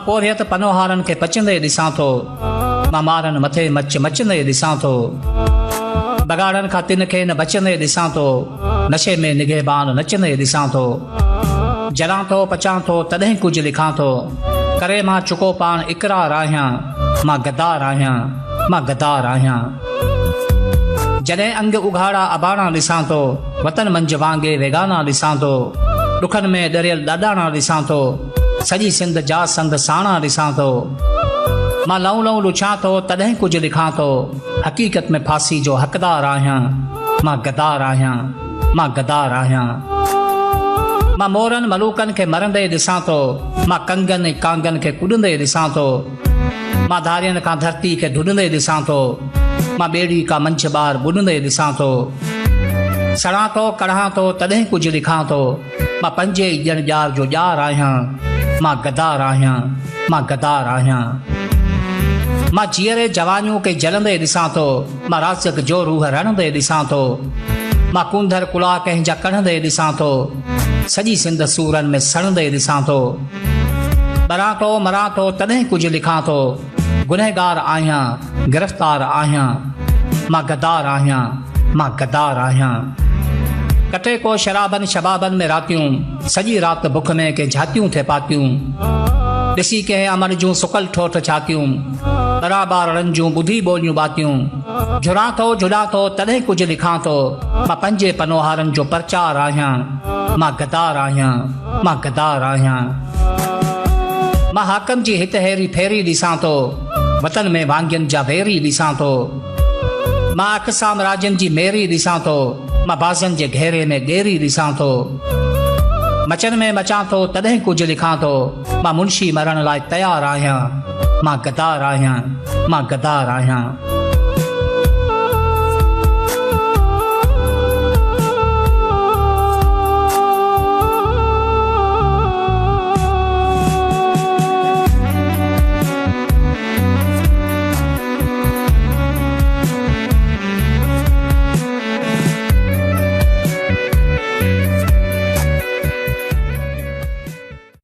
पोरियत पनोहारनि खे पचंदे ॾिसां थो, मां मारनि मथे मचंदे ॾिसां थो, बगाड़नि खां तिन खे न बचंदे ॾिसां थो, नशे में निगहबान नचंदे ॾिसां थो, जलां थो पचां थो तॾहिं कुझु लिखां थो, करे मां चुको पाण इक़रार आहियां, मां गद्दार आहियां, मां गद्दार आहियां। जॾहिं अंग उघाड़ा अबाणा ॾिसां थो, वतन मंझि वांगे वेगाना ॾिसां थो, ॾुखनि में ॾरियल ॾाॾाणा ॾिसां थो, सॼी सिंध जा संद साणा ॾिसां थो, मां लऊं लऊं लुछां थो तॾहिं कुझु लिखां थो, हक़ीक़त में फांसी जो हक़दार आहियां, मां गद्दार आहियां, मां गद्दार आहियां। मां मोरनि मलूकनि खे मरंदे ॾिसां थो, मां कंगनि ऐं कांगनि खे कुॾंदे ॾिसां थो, मां धारियनि खां धरती खे ढुॾंदे ॾिसां थो, मां ॿेड़ी का मंझि ॿार ॿुॾंदे ॾिसां थो, सड़ां थो कढ़ां थो तॾहिं कुझु लिखां थो, मां पंजे ॼण ॼार जो ॼार आहियां, मां गद्दार आहियां, मां गद्दार आहियां। मां जीअरे जवानियूं खे जलंदे ॾिसां थो, मां राज़क जो रूह रड़ंदे ॾिसां थो, मां कुंदर कुला कंहिंजा कढ़ंदे ॾिसां थो, सॼी सिंध सूरनि में सड़ंदे ॾिसां थो, ॿरां थो मरां थो तॾहिं कुझु लिखां थो, गुनहगार आहियां, गिरफ़्तार आहियां, मां गद्दार आहियां, मां गद्दार आहियां। कटे को शराबनि शबाबनि में रातियूं, सॼी राति बुख में के झातियूं थे पातियूं, ॾिसी कंहिं अमर जूं सुकल ठोठ छातियूं, बराबरनि जूं ॿुधी ॿोलियूं बातियूं, जुड़ां थो जुड़ां थो तॾहिं कुझु लिखां थो, मां पंजे पनोहारनि जो प्रचार आहियां, मां गद्दार आहियां, मां गद्दार आहियां। मां हाकम जी हित हेरी फेरी ॾिसां थो, वतन में वांगियुनि जा वेरी ॾिसां थो, मां अक़साम राजनि जी मेरी ॾिसां थो, मां बाज़नि जे घेरे में ॻेरी ॾिसां थो, मचनि में मचां थो तॾहिं कुझु लिखां थो, मां मुंशी मरण लाइ तयार आहियां, मां गद्दार आहियां, मां गद्दार आहियां।